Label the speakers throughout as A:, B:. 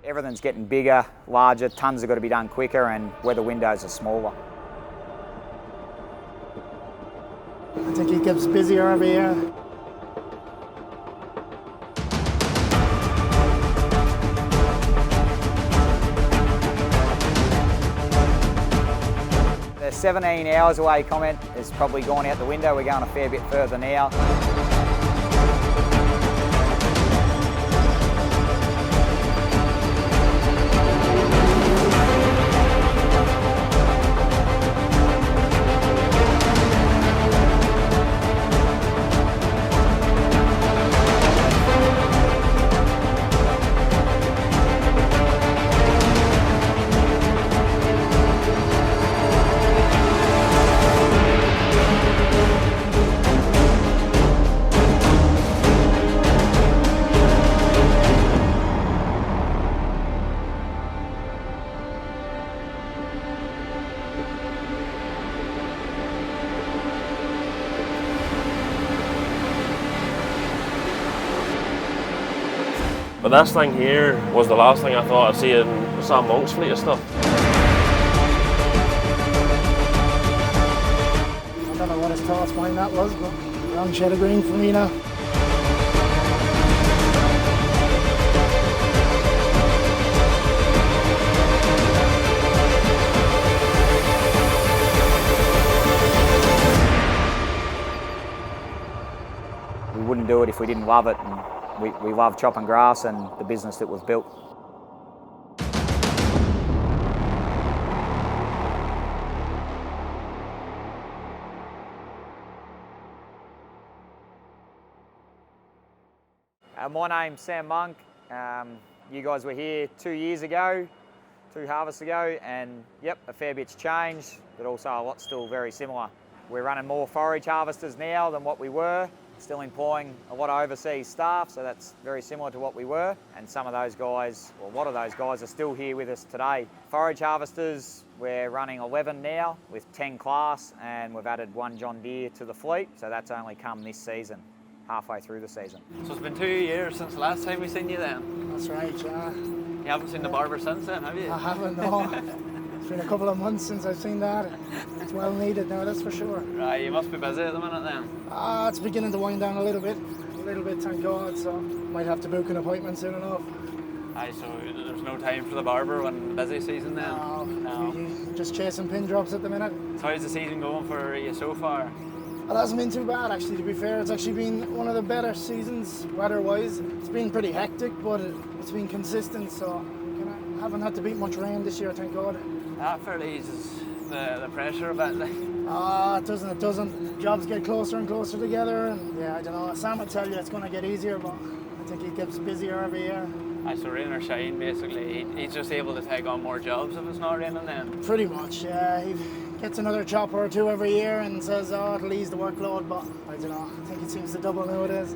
A: Everything's getting bigger, larger, tons have got to be done quicker, and weather windows are smaller.
B: I think he gets busier every year.
A: The 17 hours away comment has probably gone out the window. We're going a fair bit further now.
C: But this thing here was the last thing I thought I'd see in Sam Monk's fleet of stuff.
B: I don't know what his thoughts behind that was, but wrong shade of green for me now.
A: We wouldn't do it if we didn't love it, and we love chopping grass and the business that we've built. My name's Sam Monk. You guys were here 2 years ago, 2 harvests ago, and yep, a fair bit's changed, but also a lot's still very similar. We're running more forage harvesters now than what we were, still employing a lot of overseas staff, so that's very similar to what we were. And some of those guys, or a lot of those guys, are still here with us today. Forage harvesters, we're running 11 now with 10 Claas, and we've added 1 John Deere to the fleet, so that's only come this season, halfway through the season.
D: So it's been 2 years since the last time we seen you then?
B: That's right, yeah.
D: You haven't seen the barber since then, have you?
B: I haven't, no. It's been a couple of months since I've seen that. It's well needed now, that's for sure.
D: Right, you must be busy at the minute then?
B: It's beginning to wind down a little bit, thank God, so might have to book an appointment soon enough.
D: Aye, so there's no time for the barber when busy season then?
B: No. Just chasing pin drops at the minute.
D: So how's the season going for you so far?
B: Well, it hasn't been too bad actually, to be fair. It's actually been one of the better seasons weather-wise. It's been pretty hectic, but it's been consistent, so haven't had to beat much rain this year, thank God.
D: That fairly eases the pressure a bit.
B: It doesn't. Jobs get closer and closer together, and yeah, I don't know. Sam would tell you it's going to get easier, but I think he gets busier every year.
D: Aye, so rain or shine, basically, he's just able to take on more jobs if it's not raining then?
B: Pretty much, yeah. He gets another chopper or 2 every year and says, oh, it'll ease the workload, but I don't know. I think it seems to double nowadays.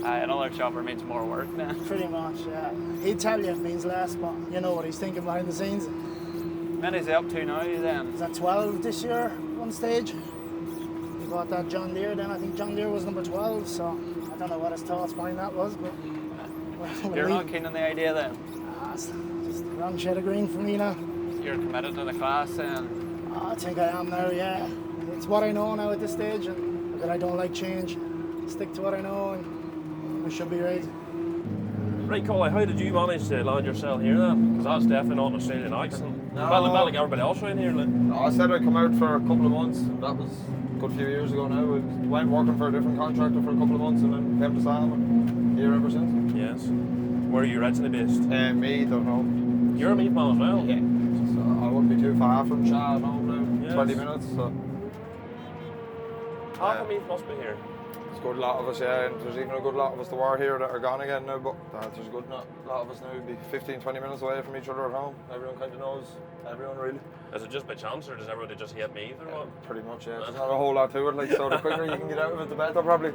D: Another chopper means more work then?
B: Pretty much, yeah. He'd tell you it means less, but you know what he's thinking behind the scenes.
D: How many is he up to now then?
B: Is that 12 this year, one stage? He bought that John Deere then. I think John Deere was number 12, so I don't know what his thoughts behind that was, but...
D: You're not keen on the idea then?
B: It's just the wrong shade of green for me now.
D: You're committed to the Claas then?
B: I think I am now, yeah. It's what I know now at this stage, and that I don't like change. Stick to what I know, and I should be right.
C: Right, Collie, how did you manage to land yourself here then? Because that's definitely not an Australian accent. Well, like everybody else around here. Like.
E: I said I'd come out for a couple of months, and that was a good few years ago now. I went working for a different contractor for a couple of months, and then came to Sam, and here ever since.
C: Yes. Where are you originally based?
E: Me, don't know.
C: You're a Meath man as well?
E: Yeah. So I wouldn't be too far from Shad home now,
C: yes.
E: 20 minutes. So.
C: Half of Meath must be here.
E: There's a good lot of us, yeah, and there's even a good lot of us that were here that are gone again now, but there's a good lot of us now who'd be 15, 20 minutes away from each other at home. Everyone kind of knows everyone, really.
C: Is it just by chance, or does everybody just hate Meath, or what?
E: Pretty much, yeah. There's not a whole lot to it, like, so the quicker you can get out of it, the better, probably.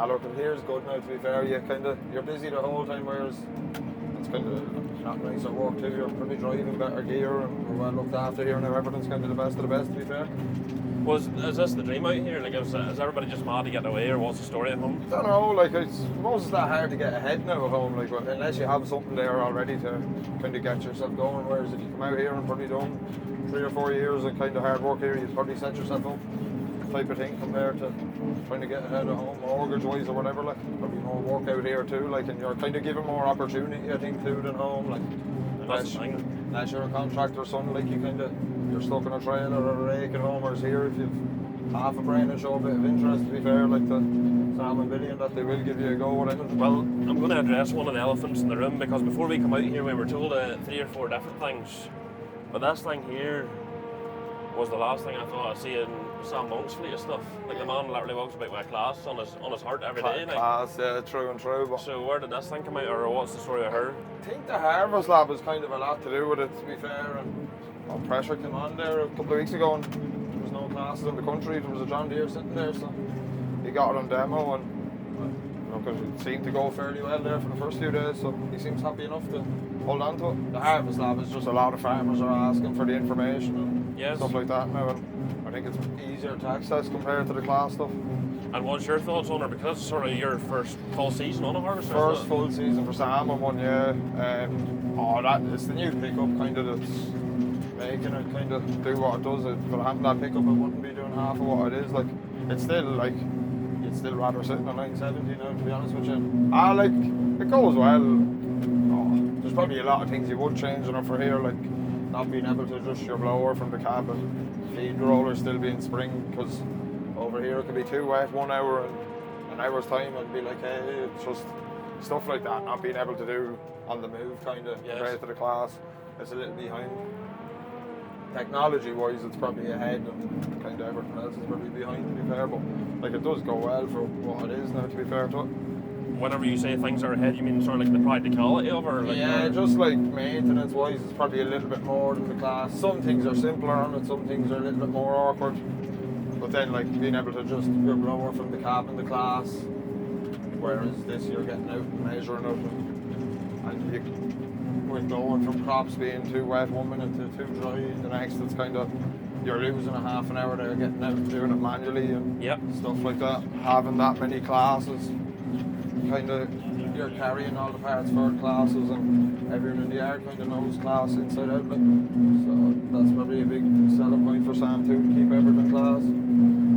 E: Look, and here's good now, to be fair. You're busy the whole time, whereas in it's kind of not nicer work too. You're probably driving better gear and we're well looked after here now. Everything's kind of the best of the best, to be fair.
C: Is this the dream out here? Like, is everybody just mad to get away, or what's the story at home?
E: I don't know, like I suppose it's that hard to get ahead now at home, like unless you have something there already to kind of get yourself going. Whereas if you come out here and probably done 3 or 4 years of kind of hard work here, you'd probably set yourself up type of thing compared to trying to get ahead at home, mortgage-wise or whatever. Like probably more work out here too, like, and you're kind of given more opportunity, I think, too than home. Like unless you're a contractor or something, like you're stuck in a trailer or a rake at home. Whereas here, if you've half a brain and show a bit of interest, to be fair, like the Sam and Billy, and that they will give you a go.
C: Well, I'm going to address one of the elephants in the room, because before we come out here we were told 3 or 4 different things, but this thing here was the last thing I thought I'd see in Sam Monk's fleet of stuff. Like, the man literally walks about with a Claas on his heart every day.
E: Claas, yeah, true and true. But
C: so where did this thing come out, or what's the story of her?
E: I think the Harvest Lab has kind of a lot to do with it, to be fair. And pressure came on there a couple of weeks ago, and there was no classes in the country. There was a John Deere sitting there, so he got it on demo, and because it seemed to go fairly well there for the first few days, so he seems happy enough to hold on to it. The Harvest Lab is just a lot of farmers are asking for the information and stuff like that now, and I think it's easier to access compared to the Claas stuff.
C: And what's your thoughts on it? Because it's sort of your first full season on a harvester.
E: First full season for Sam on one, yeah. It's the new pickup kind of that's making it kind of do what it does. If it hadn't that pickup, it wouldn't be doing half of what it is. Like, it's still like, you'd still rather sitting on 970 now, to be honest with you. Like, it goes well. There's probably a lot of things you would change in it for here, like not being able to adjust your blower from the cab and feed roller still being spring, because over here it could be too wet 1 hour and an hour's time and be like, hey, it's just stuff like that, not being able to do on the move kind of compared to the Claas. It's a little behind. Technology wise, it's probably ahead, and kind of everything else is probably behind, to be fair, but like it does go well for what it is now, to be fair to it.
C: Whenever you say things are ahead, you mean sort of like the practicality of it? Or like
E: just like maintenance wise, it's probably a little bit more than the Claas. Some things are simpler on it, some things are a little bit more awkward. But then, like, being able to adjust your blower from the cab in the Claas, whereas this you're getting out and measuring it, and you, with going from crops being too wet 1 minute to too dry the next, it's kind of, you're losing a half an hour there getting out and doing it manually and stuff like that. Having that many classes, kind of, you're carrying all the parts for classes, and everyone in the yard kind of knows Claas inside out. Like. So that's probably a big selling point for Sam too, to keep everything Claas.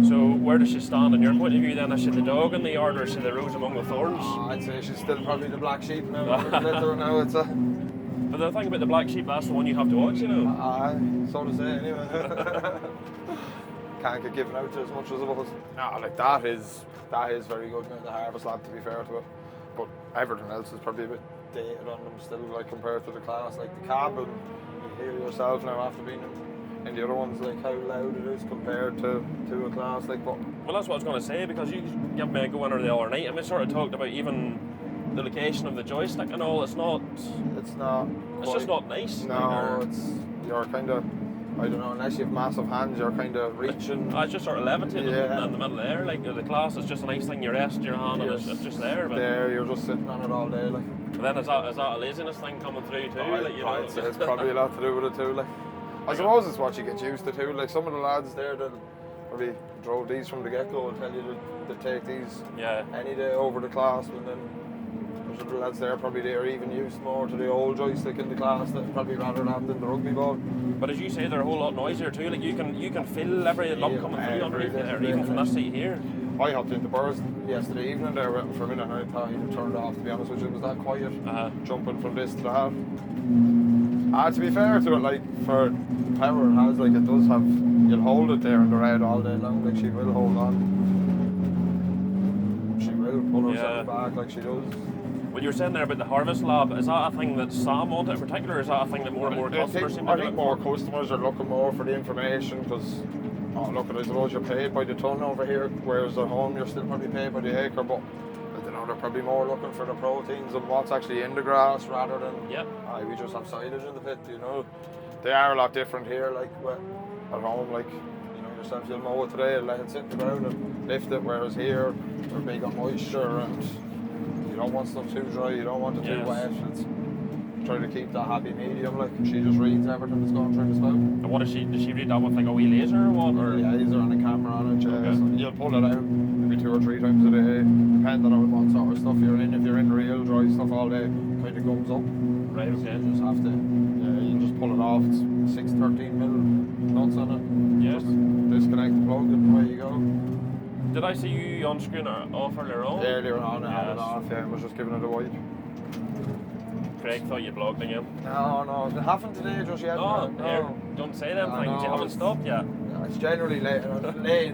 C: So where does she stand in your point of view then? Is she the dog in the yard, or is she the rose among the thorns?
E: I'd say she's still probably the black sheep now. Now it's a...
C: But the thing about the black sheep, that's the one you have to watch, you know?
E: So to say, anyway. Can't get given out to as much as it was. No, like that is very good now, the Harvest Lab, to be fair to it. But everything else is probably a bit dated on them still, like compared to the Claas. Like the cab, and you hear yourself now after being in the other ones, like how loud it is compared to a Claas. Like, but
C: well, that's what I was going to say, because you gave me a go in there the other night, and we sort of talked about even the location of the joystick and all. It's just not nice.
E: No, you're kind of, I don't know, unless you have massive hands, you're kind of reaching.
C: It's just sort of levitating in the middle of the air. Like the Claas is just a nice thing, you rest your hand and it's just there. But
E: there, you're just sitting on it all day. Like.
C: But then is that a laziness thing coming through too?
E: It's probably a lot to do with it too. Like, I suppose it's what you get used to too. Like some of the lads there that probably drove these from the get-go will tell you to take these any day over the Claas, and then there's other lads there probably they're even used more to the old joystick in the Claas that probably rather that than the rugby ball.
C: But as you say, they're a whole lot noisier too. Like you can feel every lump coming through underneath there, even from this seat here.
E: I hopped into Burrs yesterday evening there waiting for a minute, and I thought he'd have turned off, to be honest with you. It was that quiet, jumping from this to that. To be fair to it, like for power it has, like it does have, you'll hold it there in the red all day long, like she will hold on. She will pull herself back like she does.
C: Well, you were saying there about the Harvest Lab, is that a thing that Sam wanted in particular, or is that a thing that more and more customers seem to do?
E: I think more customers are looking more for the information, because look, I suppose you're paid by the ton over here, whereas at home you're still probably paid by the acre, but I don't know, they're probably more looking for the proteins and what's actually in the grass rather than we just have silage in the pit, you know. They are a lot different here, like at home, like, you know yourself, you'll mow it today and let it sit in the ground and lift it, whereas here they're big on moisture and you don't want stuff too dry, you don't want it too wet. try to keep that happy medium. Like she just reads everything that's going through the spout.
C: And what does she read that with, like a wee laser or what? Or
E: Laser and a camera on it.
C: Okay.
E: So you'll pull it out maybe 2 or 3 times a day, depending on what sort of stuff you're in. If you're in real dry stuff all day, it kind of gums up.
C: right, okay.
E: You just have to, you just pull it off. It's 613mm nuts on it.
C: Yes.
E: Just disconnect the plug and away you go.
C: Did I see you on screen off earlier on?
E: Earlier on, I had it
C: Yes.
E: off, yeah, and was just giving it a wipe.
C: Craig thought you blogged again.
E: No, it happened today just yet.
C: Oh,
E: no.
C: here, don't say them
E: I
C: things. You
E: know.
C: haven't stopped yet.
E: No, it's generally late in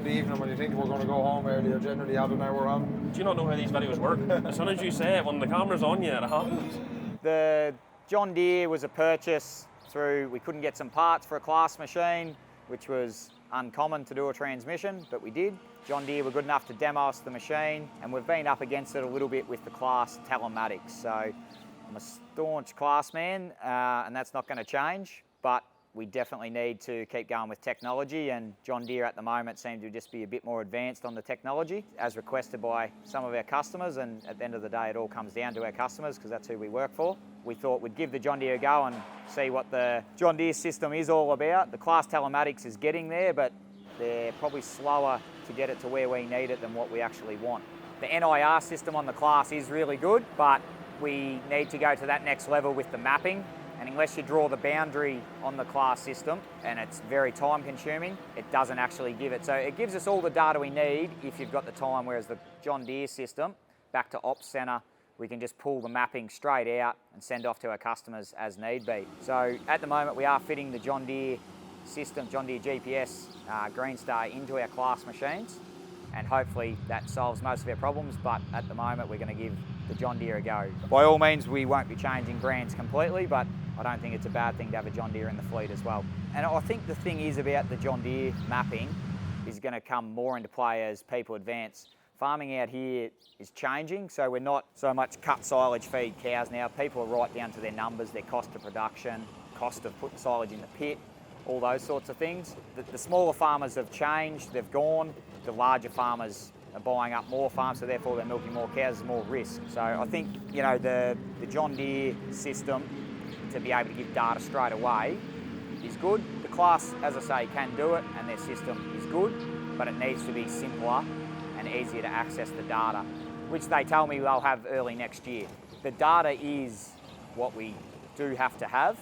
E: the evening when you think we're going to go home early. I generally have an hour on.
C: Do you not know how these videos work? As soon as you say it, when the camera's on you, it happens.
A: The John Deere was a purchase through, we couldn't get some parts for a Claas machine, which was uncommon to do a transmission, but we did. John Deere were good enough to demo us the machine, and we've been up against it a little bit with the Claas telematics. So I'm a staunch Claas man, and that's not going to change, but we definitely need to keep going with technology, and John Deere at the moment seem to just be a bit more advanced on the technology as requested by some of our customers, and at the end of the day it all comes down to our customers because that's who we work for. We thought we'd give the John Deere a go and see what the John Deere system is all about. The Claas telematics is getting there, but they're probably slower to get it to where we need it than what we actually want. The NIR system on the Claas is really good, but we need to go to that next level with the mapping. And unless you draw the boundary on the Claas system, and it's very time consuming, it doesn't actually give it. So it gives us all the data we need if you've got the time, whereas the John Deere system, back to Ops Centre, we can just pull the mapping straight out and send off to our customers as need be. So at the moment we are fitting the John Deere system, John Deere GPS Green Star into our Claas machines, and hopefully that solves most of our problems, but at the moment we're going to give the John Deere a go. By all means we won't be changing brands completely, but I don't think it's a bad thing to have a John Deere in the fleet as well. And I think the thing is about the John Deere mapping is going to come more into play as people advance. Farming out here is changing, so we're not so much cut silage feed cows now. People are right down to their numbers, their cost of production, cost of putting silage in the pit, all those sorts of things. The smaller farmers have changed, they've gone. The larger farmers are buying up more farms, so therefore they're milking more cows, there's more risk. So I think, you know, the John Deere system, to be able to give data straight away is good. The Claas, as I say, can do it, and their system is good, but it needs to be simpler and easier to access the data, which they tell me they'll have early next year. The data is what we do have to have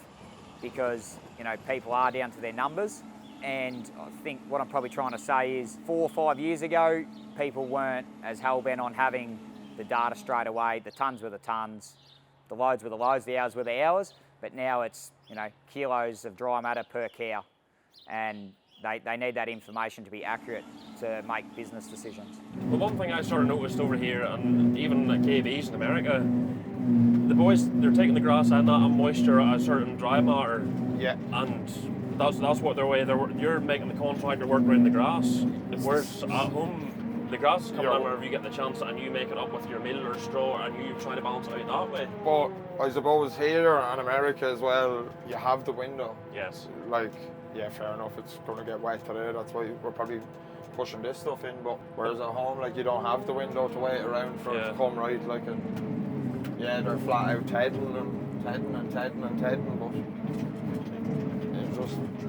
A: because, you know, people are down to their numbers. And I think what I'm probably trying to say is 4 or 5 years ago, people weren't as hell-bent on having the data straight away. The tons were the tons, the loads were the loads, the hours were the hours. But now it's, you know, kilos of dry matter per cow. And they need that information to be accurate to make business decisions.
C: Well, one thing I sort of noticed over here, and even at KB's in America, the boys, they're taking the grass and that and moisture at a certain dry matter.
E: Yeah.
C: And that's what their way, you're making the contractor work around the grass. Whereas at home, the grass is coming down whenever you get the chance and you make it up with your mill or straw and you try to balance it out that way.
E: But I suppose here in America as well, you have the window.
C: Yes.
E: Like, yeah, fair enough, it's going to get wet today, that's why we're probably pushing this stuff in, but whereas at home, like, you don't have the window to wait around for it to come right, like, and yeah, they're flat out tedding, but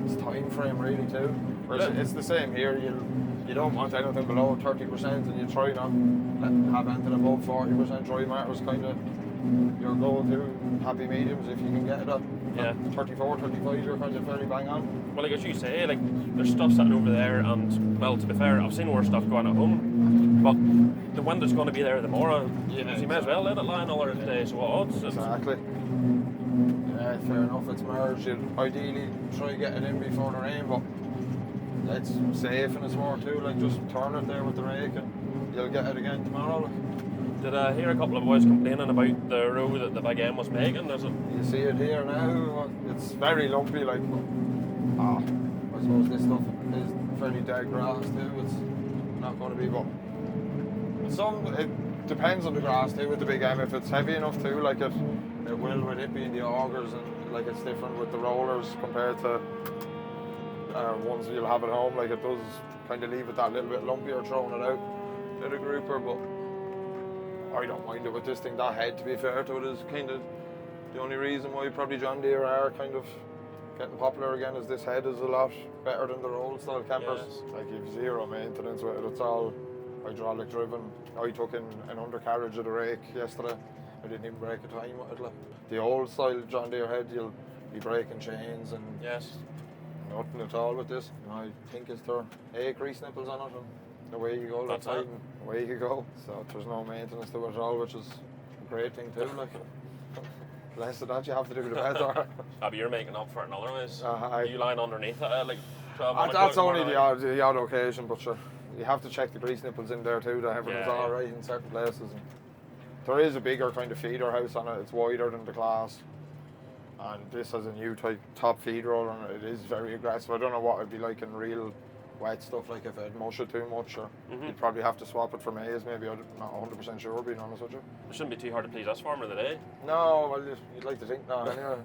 E: it's time frame really too. Whereas it's the same here, you don't want anything below 30% and you try not have anything above 40% dry matter is kind of your go-to happy mediums if you can get it up.
C: Yeah.
E: 34, 35, you're kind of fairly bang on.
C: Well, like as you say, like there's stuff sitting over there, and well, to be fair, I've seen worse stuff going at home, but the window's going to be there tomorrow.
E: Yeah,
C: so you may as well let it lie another day. So what odds?
E: Exactly. Yeah, fair enough. It's merged. You'd ideally try to get it in before the rain, but it's safe and it's more too. Like just turn it there with the rake, and you'll get it again tomorrow. Like.
C: Did I hear a couple of boys complaining about the row that the big M was making? Is it?
E: You see it here now. It's very lumpy. Like, I suppose this stuff is fairly dead grass too. It's not going to be, but it depends on the grass too. With the big M, if it's heavy enough too, like it will with it being the augers, and like it's different with the rollers compared to ones you'll have at home. Like it does kind of leave it that little bit lumpier, throwing it out to the grouper, but I don't mind it with this thing. That head, to be fair to it, is kind of The only reason why probably John Deere are kind of getting popular again is this head is a lot better than their old style campers.
C: Yes.
E: Like you've zero maintenance with it. It's all hydraulic driven. I took in an undercarriage of the rake yesterday. I didn't even break a time with it. Like. The old style John Deere head, you'll be breaking chains and
C: Yes.
E: nothing at all with this. And I think it's there 8 grease nipples on it and away you go.
C: That's
E: That's
C: it.
E: away you go. So there's no maintenance to it at all, which is a great thing too. Like. Less of that you have to do the better.
C: But you're making up for it in other ways.
E: Aye.
C: You lying underneath it at like 12 1
E: That's
C: o'clock
E: only
C: in
E: the
C: morning.
E: odd occasion, but sure, you have to check the grease nipples in there too, that everything's
C: Yeah,
E: all
C: yeah.
E: right in certain places. And there is a bigger kind of feeder house on it. It's wider than the Claas, and this has a new type top feed roller on it. It is very aggressive. I don't know what it'd be like in real wet stuff, like if I'd mush it too much, or you'd probably have to swap it for maize. Maybe I'm not 100% sure, being honest with you.
C: It shouldn't be too hard to please us farmer today.
E: No, well, you'd like to think not. Anyway,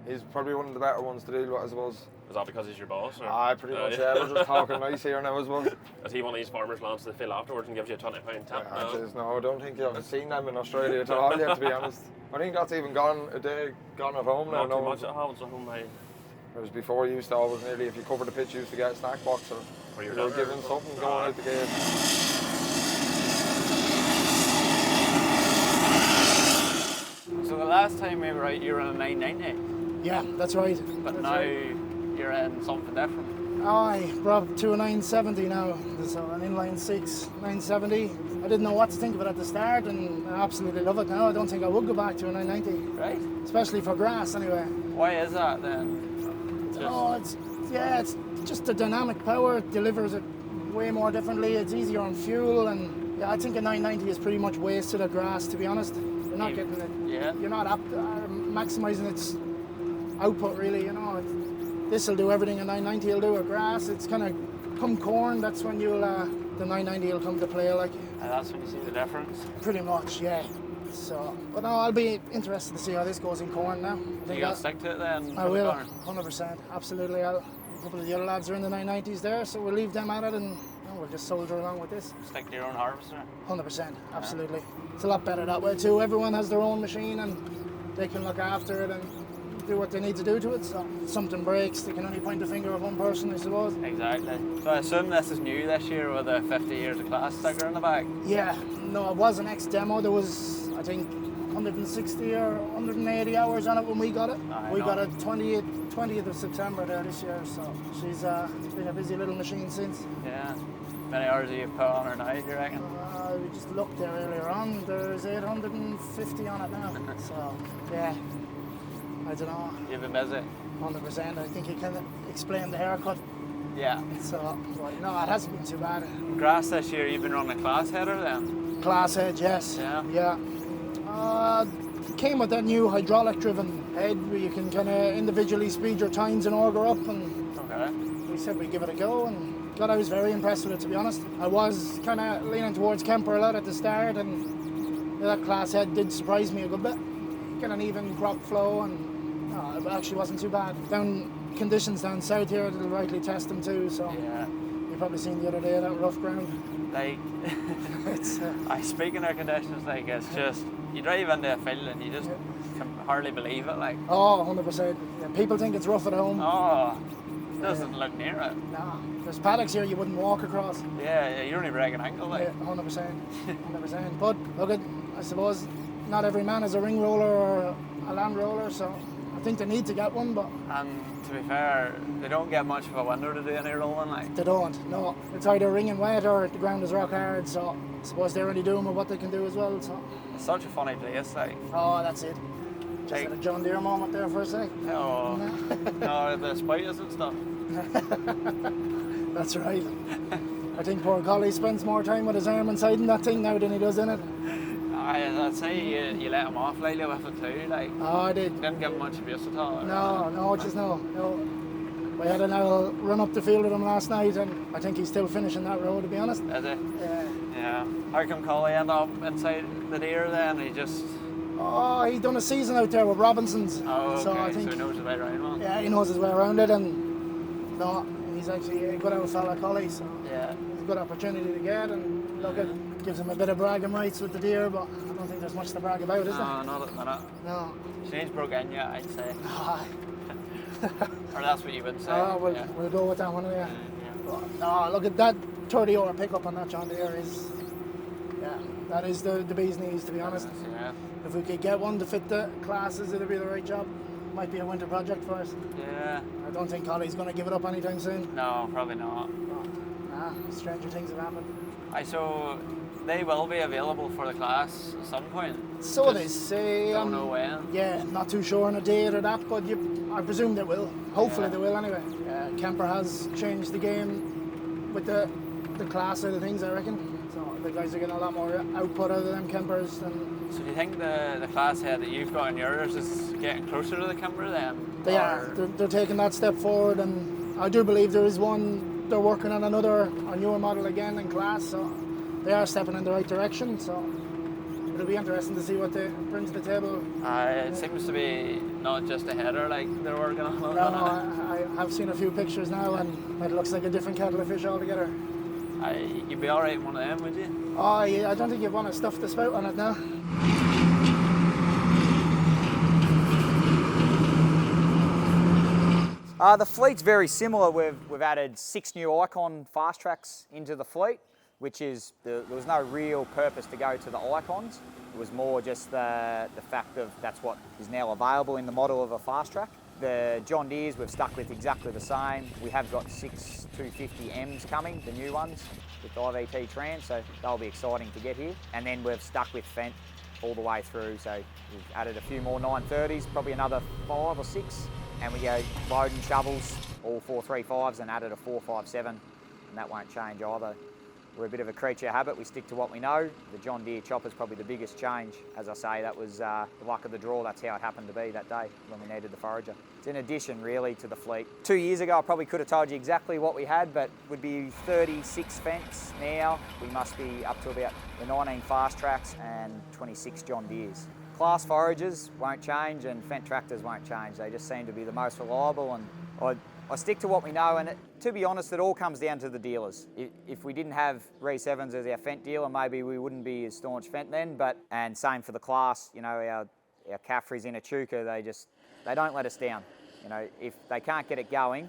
E: he's probably one of the better ones to deal with, I suppose.
C: Is that because he's your boss? Or?
E: Aye, pretty much. Yeah, we're just talking nice here now, I suppose.
C: Is he one of these farmers lands to fill afterwards and gives you a £20 tip?
E: No, I don't think I've seen them in Australia at all yet, to be honest. I think that's even gone at home now.
C: Not
E: No,
C: too much at home, so home I...
E: whereas before you used to always nearly, if you covered the pitch, you used to get a snack box or
C: Or
E: you
C: you're
E: were
C: down
E: given
C: there.
E: something going out the gate.
D: So the last time we were out, you were in a 990,
B: Yeah, that's right.
D: but
B: That's
D: now
B: right.
D: you're in something different.
B: I brought it to a 970 now, so an inline 6 970. I didn't know what to think of it at the start, and I absolutely love it now. I don't think I would go back to a 990,
D: Right?
B: especially for grass anyway.
D: Why is that then?
B: It's just the dynamic power. It delivers it way more differently. It's easier on fuel, and yeah, I think a 990 is pretty much wasted at grass, to be honest. You're not getting it.
D: Yeah.
B: You're not maximizing its output really. You know, this will do everything a 990 will do at grass. It's kind of come corn. That's when you'll the 990 will come to play. Like
D: And that's when you see the difference.
B: pretty much, yeah. So, but no, I'll be interested to see how this goes in corn now.
D: You got to stick to it then?
B: I
D: for the
B: will,
D: corn?
B: 100%, absolutely. A couple of the other lads are in the 990s there, so we'll leave them at it and we'll just soldier along with this.
D: Stick to your own harvester.
B: 100%, absolutely. It's a lot better that way too. Everyone has their own machine and they can look after it and do what they need to do to it. So if something breaks, they can only point the finger at one person, I suppose.
D: Exactly. So I assume this is new this year with a 50 years of Claas sticker in the back.
B: Yeah, no, it was an ex-demo. There was, I think, 160 or 180 hours on it when we got it. We got it 20th of September there this year, so she's been a busy little machine since.
D: Yeah. Many hours have you put on her now, do you reckon?
B: We just looked there earlier on. There's 850 on it now. So, yeah, I don't know.
D: You've been busy.
B: 100%. I think you can explain the haircut.
D: Yeah.
B: So, but no, it hasn't been too bad.
D: Grass this year, you've been running a Claas header then?
B: Class head, yes.
D: Yeah.
B: Yeah. Came with that new hydraulic-driven head where you can kind of individually speed your tines and auger up, and
D: Okay.
B: we said we'd give it a go, and God, I was very impressed with it, to be honest. I was kind of leaning towards Kemper a lot at the start, and that Claas head did surprise me a good bit. Get an even crop flow, and no, it actually wasn't too bad. Conditions down south here, it'll rightly test them too, so
D: Yeah.
B: you've probably seen the other day that rough ground.
D: Like,
B: It's,
D: speaking of conditions, like, it's just, you drive into a field and you just can hardly believe it, like,
B: oh, 100%. Yeah, people think it's rough at home.
D: oh, it doesn't look near it.
B: Nah, there's paddocks here you wouldn't walk across.
D: Yeah, you're only breaking ankle, like.
B: Yeah, 100%. 100%. But look, I suppose not every man has a ring roller or a land roller, so I think they need to get one, but
D: And to be fair, they don't get much of a window to do any rolling, like.
B: they don't. No, it's either ringing wet or the ground is rock hard, so I suppose they're only doing with what they can do as well. So,
D: It's such a funny place, like.
B: oh, that's it. Just
D: Like-
B: had a John Deere moment there for a sec.
D: Oh, no, the spiders and stuff.
B: That's right. I think poor Collie spends more time with his arm inside in that thing now than he does in it.
D: I'd say you let him off lately with it too, like.
B: Oh, I did.
D: Didn't give him much abuse at all.
B: No, just no. We had an owl run up the field with him last night, and I think he's still finishing that row, to be honest.
D: Is it?
B: Yeah.
D: Yeah. How come Collie end up inside the deer then? He just.
B: Oh, he done a season out there with Robinsons.
D: Oh, okay.
B: So I think,
D: he knows his way around, man.
B: yeah, he knows his way around it, and no, he's actually a good old fella, Collie, so
D: Yeah.
B: it's a good opportunity to get, and look, gives him a bit of bragging rights with the Deere, but I don't think there's much to brag about, is there?
D: No, not at the minute.
B: No.
D: She needs broke in yet, I'd say.
B: Aye.
D: Or that's what you would say.
B: We'll go with that one, yeah.
D: Yeah.
B: No, look at that 30-hour pickup on that John Deere is, yeah, that is the bee's knees, to be honest.
D: Yeah.
B: If we could get one to fit the classes, it'd be the right job. Might be a winter project for us.
D: Yeah.
B: I don't think Collie's going to give it up anytime soon.
D: No, probably not.
B: Stranger things have happened.
D: So they will be available for the class at some point.
B: So they
D: Just
B: say.
D: don't know when.
B: Yeah, not too sure on a date or that, but I presume they will. Hopefully
D: Yeah.
B: they will anyway. Kemper has changed the game with the class side of things, I reckon. So the guys are getting a lot more output out of them Kempers than.
D: So do you think the class head that you've got in yours is getting closer to the Kemper then?
B: They are. They're taking that step forward, and I do believe there is one. They're working on another, a newer model again in class, so they are stepping in the right direction. So it'll be interesting to see what they bring to the table.
D: It seems to be not just a header like they're working on.
B: No, I have seen a few pictures now, and it looks like a different kettle of fish altogether.
D: You'd be alright in one of them, would you?
B: Oh, yeah, I don't think you'd want to stuff the spout on it now.
A: The fleet's very similar. We've added 6 new Icon fast tracks into the fleet, which is, there was no real purpose to go to the Icons. It was more just the fact of that's what is now available in the model of a fast track. The John Deeres we've stuck with exactly the same. We have got 6 250Ms coming, the new ones, with IVT trans, so they'll be exciting to get here. And then we've stuck with Fendt all the way through, so we've added a few more 930s, probably another 5 or 6. And we go load and shovels, all 435s, and added a 457, and that won't change either. We're a bit of a creature of habit, we stick to what we know. The John Deere Chopper is probably the biggest change. As I say, that was the luck of the draw, that's how it happened to be that day when we needed the forager. It's in addition really to the fleet. 2 years ago I probably could have told you exactly what we had, but would be 36 Fendts now. We must be up to about the 19 fast tracks and 26 John Deeres. Claas foragers won't change and Fendt tractors won't change. They just seem to be the most reliable, and I stick to what we know, and to be honest, it all comes down to the dealers. If we didn't have Reece Evans as our Fendt dealer, maybe we wouldn't be as staunch Fendt then, and same for the Claas, you know, our Caffreys in Echuca, they don't let us down. You know, if they can't get it going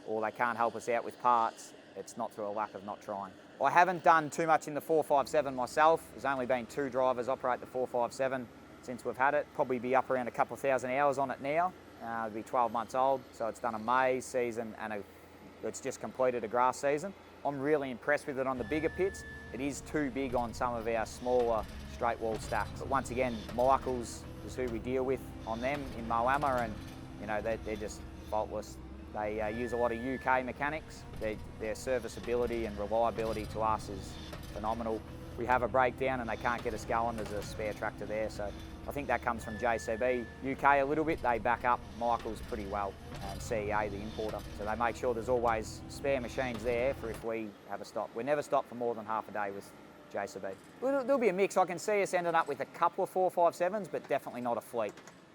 A: or they can't help us out with parts, it's not through a lack of not trying. I haven't done too much in the 457 myself. There's only been 2 drivers operate the 457 since we've had it. Probably be up around a couple of thousand hours on it now. It'll be 12 months old, so it's done a maize season and it's just completed a grass season. I'm really impressed with it on the bigger pits. It is too big on some of our smaller straight wall stacks. But once again, Michaels is who we deal with on them in Moama, and you know, they're just faultless. They use a lot of UK mechanics. Their serviceability and reliability to us is phenomenal. We have a breakdown and they can't get us going, there's a spare tractor there, so I think that comes from JCB. UK a little bit, they back up Michaels pretty well, and CEA, the importer. So they make sure there's always spare machines there for if we have a stop. We never stop for more than half a day with JCB. There'll be a mix. I can see us ending up with a couple of 457s, but definitely not a fleet.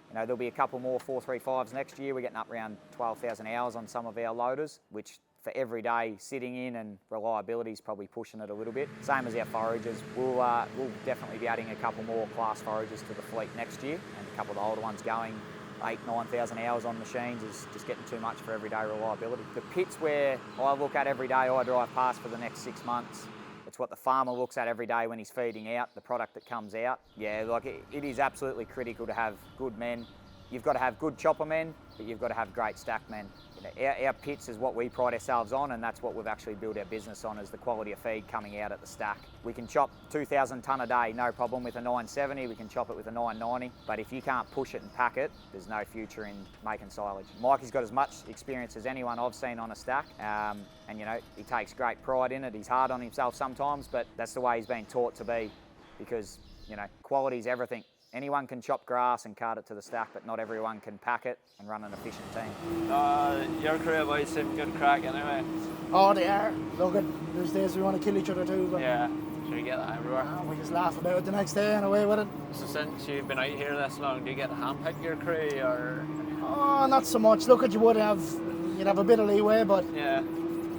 A: You know, there'll be a couple more 435s next year. We're getting up around 12,000 hours on some of our loaders, which for every day sitting in, and reliability is probably pushing it a little bit. Same as our foragers. We'll definitely be adding a couple more Claas foragers to the fleet next year, and a couple of the older ones going 8,000-9,000 hours on machines is just getting too much for everyday reliability. The pits where I look at every day I drive past for the next 6 months, it's what the farmer looks at every day when he's feeding out, the product that comes out. Yeah, like it is absolutely critical to have good men. You've got to have good chopper men, but you've got to have great stack men. You know, our pits is what we pride ourselves on, and that's what we've actually built our business on, is the quality of feed coming out at the stack. We can chop 2,000 tonne a day, no problem with a 970, we can chop it with a 990, but if you can't push it and pack it, there's no future in making silage. Mikey's got as much experience as anyone I've seen on a stack, and you know, he takes great pride in it. He's hard on himself sometimes, but that's the way he's been taught to be, because you know, quality is everything. Anyone can chop grass and cart it to the stack, but not everyone can pack it and run an efficient team.
D: Your career boys seem good crack anyway.
B: Oh, they are. Look, there's days we want to kill each other too, but
D: Yeah, sure you get that everywhere.
B: we just laugh about it the next day and away with it.
D: So since you've been out here this long, do you get to handpick your crew, or?
B: Oh, not so much. Look, you'd have a bit of leeway, but
D: Yeah.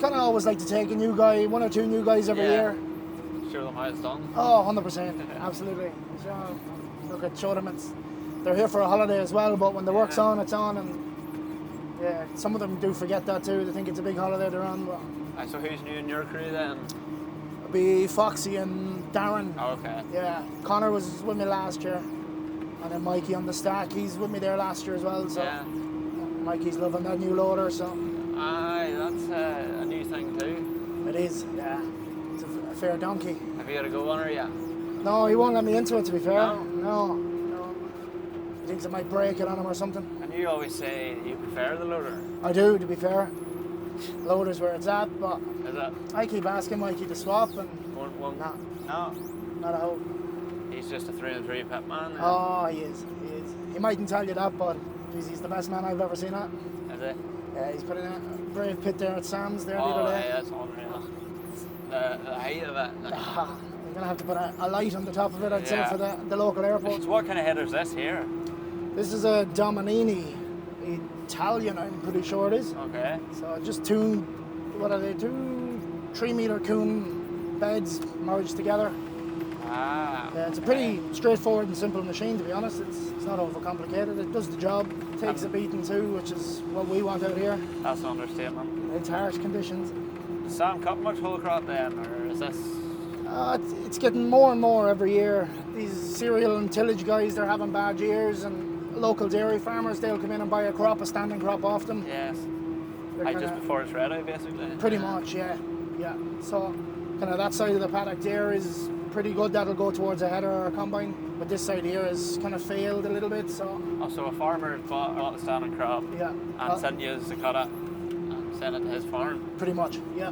B: kind of always like to take a new guy, 1 or 2 new guys every
D: Yeah.
B: year.
D: show them how it's done.
B: Oh, 100%, absolutely. Show them they're here for a holiday as well, but when the work's on, it's on, and yeah, some of them do forget that too. They think it's a big holiday they're on. But
D: So who's new in your crew then?
B: it'll be Foxy and Darren.
D: Oh, okay.
B: Yeah, Connor was with me last year, and then Mikey on the stack. He's with me there last year as well. So
D: Yeah.
B: Mikey's loving that new loader. So
D: Aye, that's a new thing too.
B: it is. Yeah, it's a fair donkey.
D: Have you had a go on her yet?
B: No, he won't let me into it. To be fair,
D: No?
B: no. He thinks I might break it on him or something.
D: And you always say you prefer the loader.
B: I do, to be fair. Loader's where it's at, but
D: Is it?
B: I keep asking Mikey to swap, and
D: One?
B: nah,
D: No.
B: not a hope.
D: He's just a 3-3 pit man.
B: Oh, he is. He mightn't tell you that, but he's the best man I've ever seen at.
D: Is it?
B: Yeah, he's put in a brave pit there at Sam's there the
D: Oh,
B: other
D: yeah,
B: day.
D: that's unreal. The height of it. Like.
B: We're gonna have to put a light on the top of it, I'd say,
D: Yeah.
B: for the local airport.
D: So what kind of header is this here?
B: This is a Dominini Italian, I'm pretty sure it is.
D: Okay.
B: So just two 3-meter Kuhn beds merged together.
D: Ah.
B: Yeah, it's a pretty straightforward and simple machine, to be honest. It's not overcomplicated. It does the job, takes a beating too, which is what we want out here.
D: That's an understatement.
B: It's harsh conditions.
D: Does Sam cut much whole crop then, or is this?
B: It's getting more and more every year. These cereal and tillage guys, they're having bad years, and local dairy farmers, they'll come in and buy a standing crop off them.
D: Yes.
B: They're
D: Just
B: kinda-
D: before it's ready, basically.
B: Pretty much, yeah. So, kind of that side of the paddock there is pretty good. That'll go towards a header or a combine. But this side here has kind of failed a little bit. So,
D: Also, a farmer bought the standing crop
B: yeah,
D: and sent you to cut it and send it to his farm.
B: pretty much, yeah.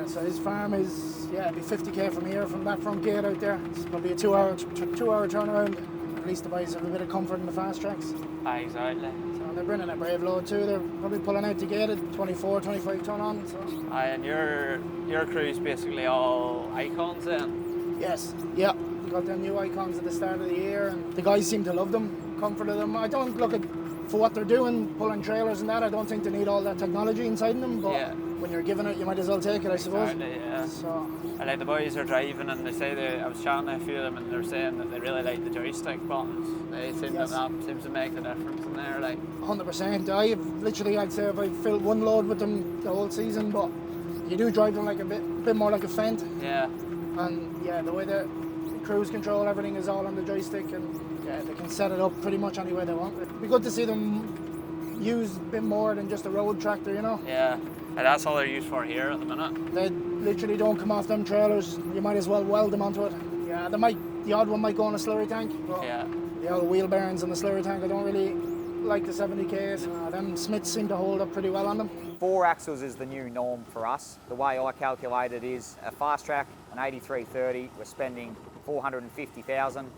B: So his farm is, it'd be 50k from here, from that front gate out there. It's probably a two-hour turnaround. At least the boys have a bit of comfort in the fast tracks.
D: Aye, exactly.
B: So they're bringing a brave load too. They're probably pulling out the gate at 24, 25 ton on. So.
D: Aye, and your crew's basically all icons then?
B: Yes, yeah. We got them new icons at the start of the year, and the guys seem to love them, comfort of them. I don't look at, for what they're doing, pulling trailers and that, I don't think they need all that technology inside them, but when you're given it, you might as well take it, I suppose.
D: Exactly, yeah.
B: So,
D: And like the boys are driving and they say I was chatting to a few of them and they're saying that they really like the joystick buttons. They seem
B: Yes.
D: that seems to make the difference in there. Like
B: 100%. I'd say I've filled one load with them the whole season, but you do drive them like a bit more like a Fendt.
D: yeah,
B: And yeah, the way the cruise control, everything is all on the joystick, and yeah, they can set it up pretty much any way they want. It'd be good to see them use a bit more than just a road tractor, you know.
D: yeah. And that's all they're used for here at the minute.
B: They literally don't come off them trailers. You might as well weld them onto it. Yeah, the odd one might go on a slurry tank, but
D: Yeah.
B: the old wheel bearings on the slurry tank, I don't really like the 70Ks. Them Smiths seem to hold up pretty well on them.
A: 4 axles is the new norm for us. The way I calculate it is a fast track, an 8330, we're spending 450,000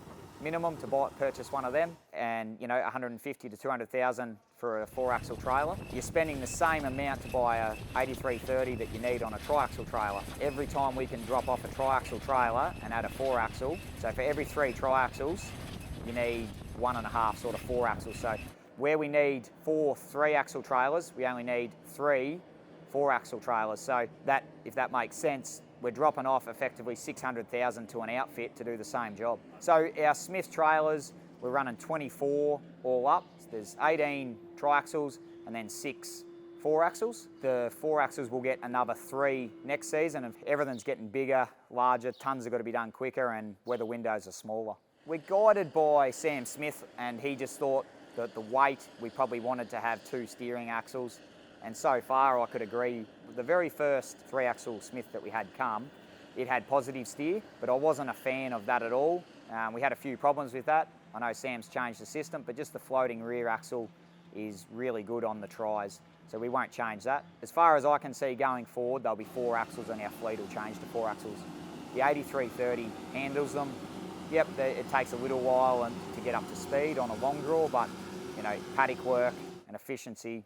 A: minimum to purchase one of them, and 150 to 200,000 for a 4-axle trailer. You're spending the same amount to buy a 8330 that you need on a tri-axle trailer. Every time we can drop off a tri-axle trailer and add a 4-axle, so for every 3 tri-axles, you need 1.5 sort of 4-axles. So where we need 4 3-axle trailers, we only need 3 4-axle trailers. So that, if that makes sense, we're dropping off effectively 600,000 to an outfit to do the same job. So our Smyth trailers, we're running 24 all up. So there's 18 tri-axles and then 6 4-axles. The 4-axles will get another 3 next season. If everything's getting bigger, larger, tons have got to be done quicker, and weather windows are smaller. We're guided by Sam Smyth, and he just thought that the weight, we probably wanted to have 2 steering axles. And so far I could agree. The very first 3-axle Smyth that we had come, it had positive steer, but I wasn't a fan of that at all. We had a few problems with that. I know Sam's changed the system, but just the floating rear axle is really good on the tries, so we won't change that. As far as I can see going forward, there'll be 4 axles and our fleet will change to 4 axles. The 8330 handles them. Yep, it takes a little while to get up to speed on a long draw, but paddock work and efficiency,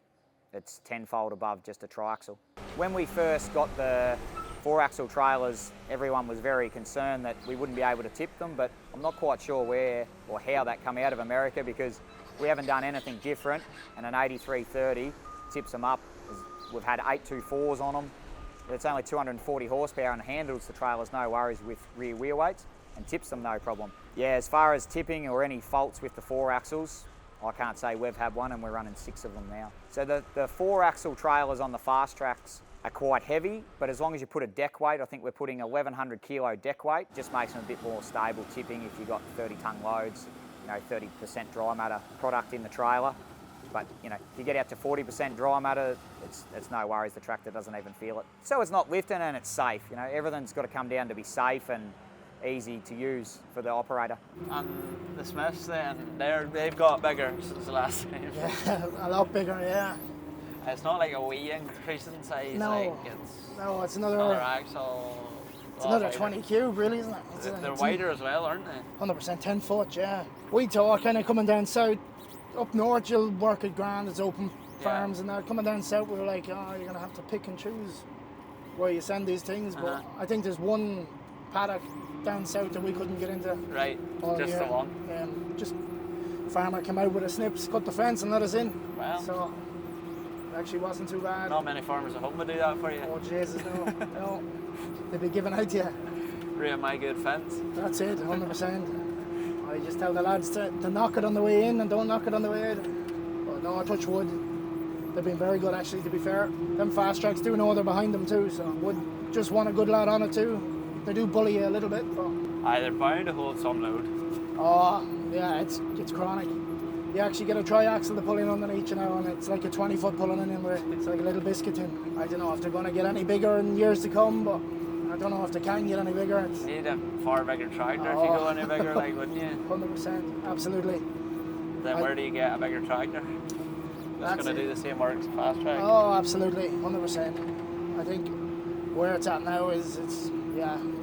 A: it's tenfold above just a tri-axle. When we first got the 4-axle trailers, everyone was very concerned that we wouldn't be able to tip them, but I'm not quite sure where or how that come out of America, because we haven't done anything different, and an 8330 tips them up. We've had 824s on them, It's only 240 horsepower and handles the trailers no worries with rear wheel weights and tips them no problem. Yeah, as far as tipping or any faults with the 4-axles, I can't say we've had one, and we're running 6 of them now. So the 4-axle trailers on the fast tracks are quite heavy, but as long as you put a deck weight, I think we're putting 1,100 kilo deck weight, just makes them a bit more stable tipping if you've got 30-ton loads, 30% dry matter product in the trailer. But if you get out to 40% dry matter, it's no worries, the tractor doesn't even feel it. So it's not lifting and it's safe, everything's got to come down to be safe and easy to use for the operator.
D: And the Smyths then, they've got bigger since the last time.
B: Yeah, a lot bigger, yeah.
D: It's not like a wee increase in size,
B: No, it's another
D: axle.
B: It's another 20 cube, really, isn't it?
D: They're wider as well, aren't they?
B: 100%, 10 foot, yeah. We thought kind of coming down south, up north you'll work at grand, it's open farms and that. Coming down south we were like, you're going to have to pick and choose where you send these things. But I think there's one paddock down south that we couldn't get into.
D: Right, just the one.
B: Just farmer came out with a snips, cut the fence and let us in.
D: Wow.
B: So it actually wasn't too bad.
D: Not many farmers at home would do that for you.
B: Oh Jesus, no. No. They'd be giving out to you.
D: Rate my good fence.
B: That's it, 100%. I just tell the lads to knock it on the way in and don't knock it on the way out. But no, I touch wood. They've been very good actually, to be fair. Them fast tracks do know they're behind them too, so would just want a good lad on it too. They do bully you a little bit, but...
D: They're bound to hold some load.
B: Oh, yeah, it's chronic. You actually get a tri-axle to pull in underneath, and it's like a 20-foot pulling in with it. It's like a little biscuit tin. I don't know if they're going to get any bigger in years to come, but I don't know if they can get any bigger.
D: You need a far bigger tractor if you go any bigger, wouldn't you?
B: 100%, absolutely.
D: Then where do you get a bigger tractor? That's going to do the same work as a fast track?
B: Oh, absolutely, 100%. I think where it's at now is,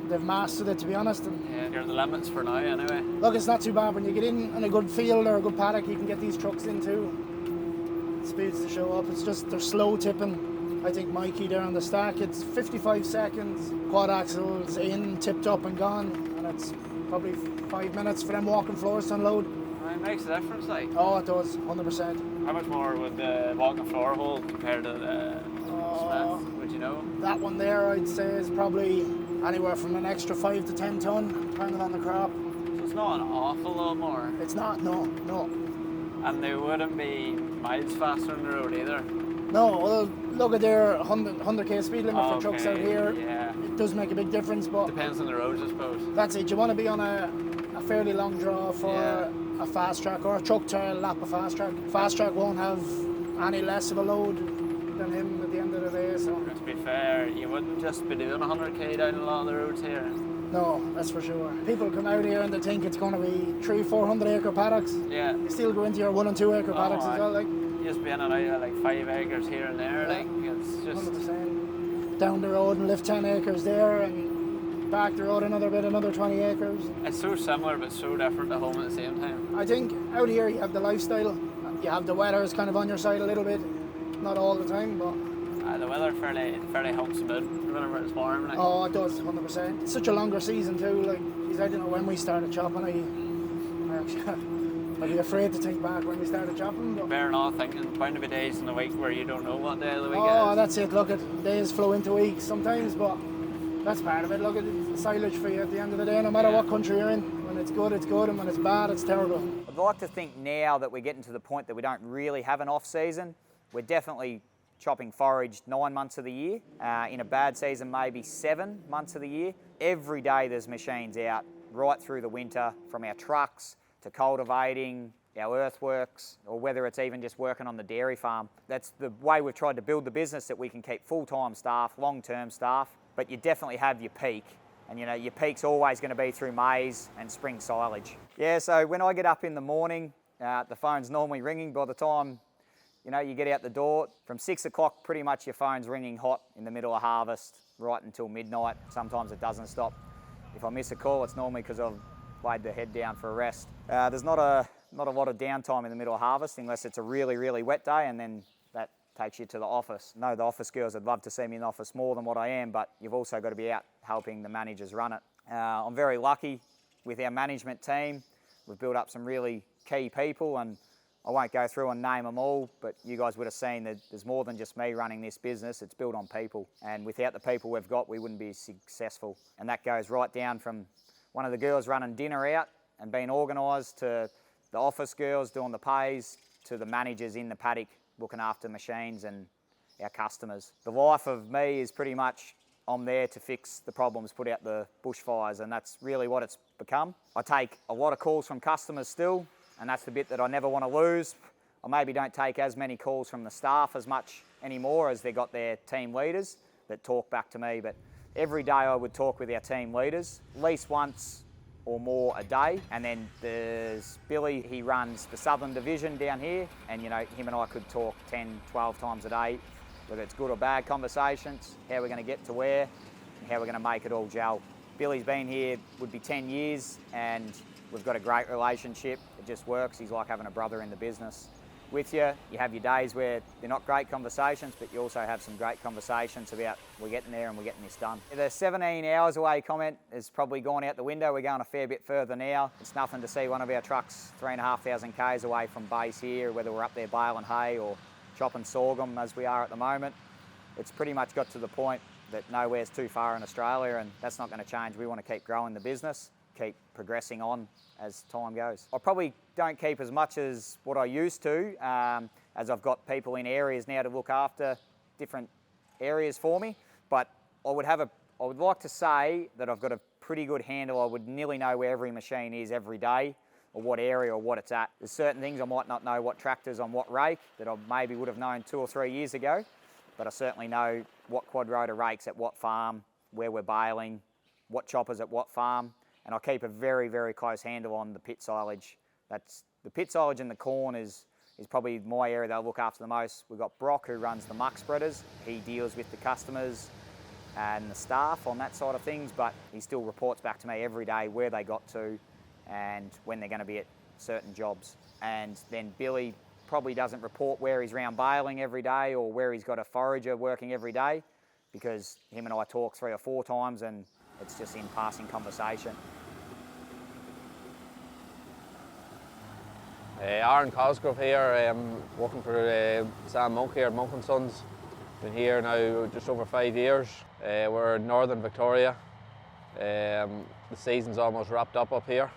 B: they've mastered it, to be honest. And
D: yeah, you're the limits for now anyway.
B: Look, it's not too bad. When you get in a good field or a good paddock, you can get these trucks in too. Speeds to show up. It's just, they're slow tipping. I think Mikey there on the stack, it's 55 seconds, quad axles in, tipped up and gone, and it's probably 5 minutes for them walking floors to unload.
D: It makes a difference, like.
B: Oh, it does, 100%.
D: How much more would the walking floor hold compared to the Smyth? Would you know?
B: That one there, I'd say, is probably anywhere from an extra 5 to 10 ton, depending on the crop.
D: So it's not an awful lot more.
B: It's not, no.
D: And they wouldn't be miles faster on the road either.
B: No, well, look at their 100k speed limit for trucks out here.
D: Yeah.
B: It does make a big difference, but
D: depends on the roads, I suppose.
B: That's it. You want to be on a fairly long draw for a fast track, or a truck to lap a fast track. Fast track won't have any less of a load than him at the end of the day. So
D: to be fair, you wouldn't just be doing 100k down a lot of the roads here.
B: No, that's for sure. People come out here and they think it's going to be 300-400 acre paddocks.
D: Yeah.
B: You still go into your 1 and 2 acre paddocks as well, like.
D: Just be in and out of like 5 acres here and there, like it's just
B: 100%. Down the road and lift 10 acres there, and back the road another bit, another 20 acres.
D: It's so similar but so different at home at the same time.
B: I think out here you have the lifestyle, you have the weather is kind of on your side a little bit, not all the time, but
D: the weather fairly helps a bit whenever it's warm. Like.
B: Oh, it does, 100%. It's such a longer season too. Like, I don't know when we started chopping. I actually. I'd be afraid to think back when we started chopping. But
D: bear not thinking, bound to be days in the week where you don't know what day of the week it is.
B: Oh, that's it. Look, days flow into weeks sometimes, but that's part of it. Look, it's silage for you at the end of the day, no matter what country you're in. When it's good, and when it's bad, it's terrible.
A: I'd like to think now that we're getting to the point that we don't really have an off-season, we're definitely chopping forage 9 months of the year. In a bad season, maybe 7 months of the year. Every day there's machines out right through the winter, from our trucks to cultivating, our earthworks, or whether it's even just working on the dairy farm. That's the way we've tried to build the business, that we can keep full-time staff, long-term staff, but you definitely have your peak. And your peak's always going to be through maize and spring silage. Yeah, so when I get up in the morning, the phone's normally ringing by the time you get out the door. From 6 o'clock, pretty much your phone's ringing hot in the middle of harvest, right until midnight. Sometimes it doesn't stop. If I miss a call, it's normally because I've laid the head down for a rest. There's not a lot of downtime in the middle of harvest unless it's a really, really wet day, and then that takes you to the office. No, the office girls would love to see me in the office more than what I am, but you've also got to be out helping the managers run it. I'm very lucky with our management team. We've built up some really key people, and I won't go through and name them all, but you guys would have seen that there's more than just me running this business. It's built on people, and without the people we've got, we wouldn't be successful. And that goes right down from one of the girls running dinner out and being organised, to the office girls doing the pays, to the managers in the paddock looking after machines and our customers. The life of me is pretty much I'm there to fix the problems, put out the bushfires, and that's really what it's become. I take a lot of calls from customers still, and that's the bit that I never want to lose. I maybe don't take as many calls from the staff as much anymore, as they've got their team leaders that talk back to me, but every day I would talk with our team leaders, at least once or more a day. And then there's Billy, he runs the Southern Division down here, and you know, him and I could talk 10, 12 times a day, whether it's good or bad conversations, how we're going to get to where, and how we're going to make it all gel. Billy's been here, would be 10 years, and we've got a great relationship. It just works. He's like having a brother in the business with you. You have your days where they're not great conversations, but you also have some great conversations about we're getting there and we're getting this done. The 17 hours away comment has probably gone out the window. We're going a fair bit further now. It's nothing to see one of our trucks 3,500 k's away from base here, whether we're up there baling hay or chopping sorghum as we are at the moment. It's pretty much got to the point that nowhere's too far in Australia, and that's not going to change. We want to keep growing the business, keep progressing on as time goes. I probably don't keep as much as what I used to, as I've got people in areas now to look after different areas for me, but I would like to say that I've got a pretty good handle. I would nearly know where every machine is every day, or what area or what it's at. There's certain things I might not know, what tractor's on what rake, that I maybe would have known 2 or 3 years ago, but I certainly know what quad rotor rakes at what farm, where we're baling, what choppers at what farm, and I keep a very, very close handle on the pit silage. That's the pit silage and the corn is probably my area that I look after the most. We've got Brock, who runs the muck spreaders. He deals with the customers and the staff on that side of things, but he still reports back to me every day where they got to and when they're going to be at certain jobs. And then Billy probably doesn't report where he's round baling every day or where he's got a forager working every day, because him and I talk 3 or 4 times and it's just in passing conversation.
F: Aaron Cosgrove here, working for Sam Monk here at Monk & Sons. Been here now just over 5 years. We're in northern Victoria. The season's almost wrapped up here.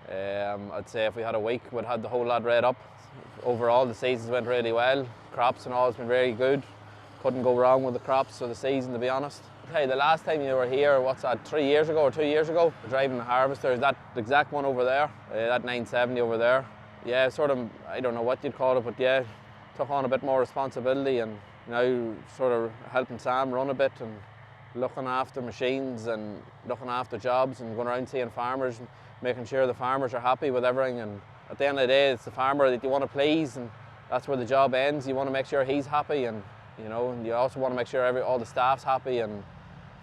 F: I'd say if we had a week, we'd had the whole lot read up. Overall, the seasons went really well. Crops and all has been very good. Couldn't go wrong with the crops or the season, to be honest. Hey, the last time you were here, what's that, 3 years ago or 2 years ago, driving the harvester, is that the exact one over there? That 970 over there. Yeah, sort of, I don't know what you'd call it, but yeah, took on a bit more responsibility, and now sort of helping Sam run a bit and looking after machines and looking after jobs and going around seeing farmers, making sure the farmers are happy with everything. And at the end of the day, it's the farmer that you want to please, and that's where the job ends. You want to make sure he's happy, and you know, and you also want to make sure all the staff's happy and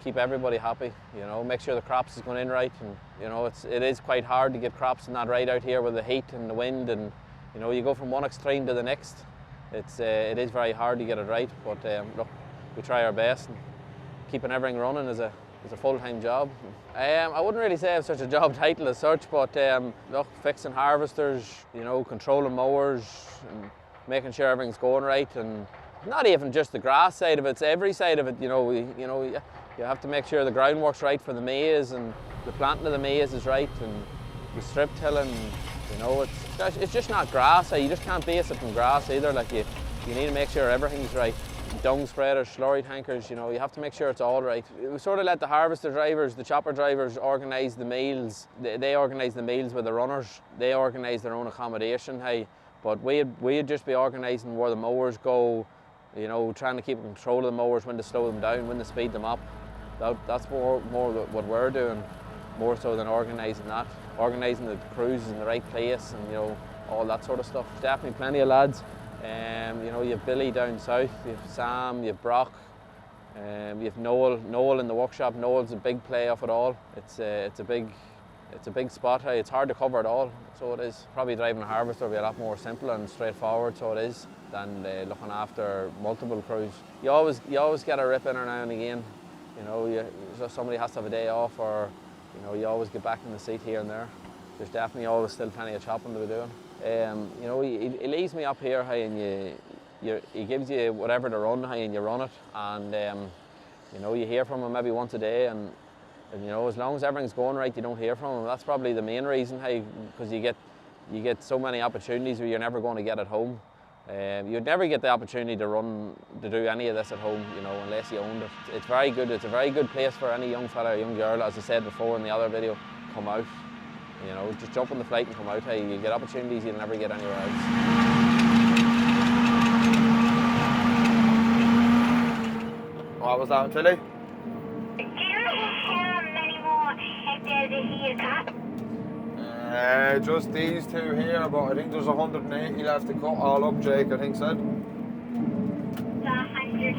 F: keep everybody happy. You know, make sure the crops is going in right, and you know, it is quite hard to get crops in that right out here with the heat and the wind, and you know, you go from one extreme to the next. It is very hard to get it right, but look, we try our best, and keeping everything running is a full-time job. I wouldn't really say I have such a job title as such, but look, fixing harvesters, you know, controlling mowers, and making sure everything's going right, and not even just the grass side of it, it's every side of it. You know, you have to make sure the groundwork's right for the maize, and the planting of the maize is right, and the strip tilling. You know, it's just not grass. You just can't base it from grass either. Like you need to make sure everything's right. Dung spreaders, slurry tankers, you know, you have to make sure it's all right. We sort of let the harvester drivers, the chopper drivers organise the meals. They organise the meals with the runners. They organise their own accommodation, hey. But we'd just be organising where the mowers go, you know, trying to keep control of the mowers, when to slow them down, when to speed them up. That's more what we're doing, more so than organising that. Organising the crews in the right place, and you know, all that sort of stuff. Definitely plenty of lads. You know, you have Billy down south, you have Sam, you have Brock, you have Noel in the workshop. Noel's a big play off it all. It's a big spot. It's hard to cover it all, so it is. Probably driving a harvester will be a lot more simple and straightforward, so it is, than looking after multiple crews. You always get a rip in or now and again. You know, somebody has to have a day off, or you know, you always get back in the seat here and there. There's definitely always still plenty of chopping to be doing. You know, he leaves me up here, and he gives you whatever to run, and you run it. And you know, you hear from him maybe once a day, and you know, as long as everything's going right, you don't hear from him. That's probably the main reason, because you get so many opportunities where you're never going to get at home. You'd never get the opportunity to do any of this at home, you know, unless you owned it. It's very good. It's a very good place for any young fella or young girl, as I said before in the other video. Come out, you know, just jump on the flight and come out. Hey, you get opportunities you'll never get anywhere else.
E: What was that, Tilly?
G: Do you know how many more hectares this year cut?
E: Just these two here, but I think there's 180 left to cut all up, Jake, I think said.
G: The 100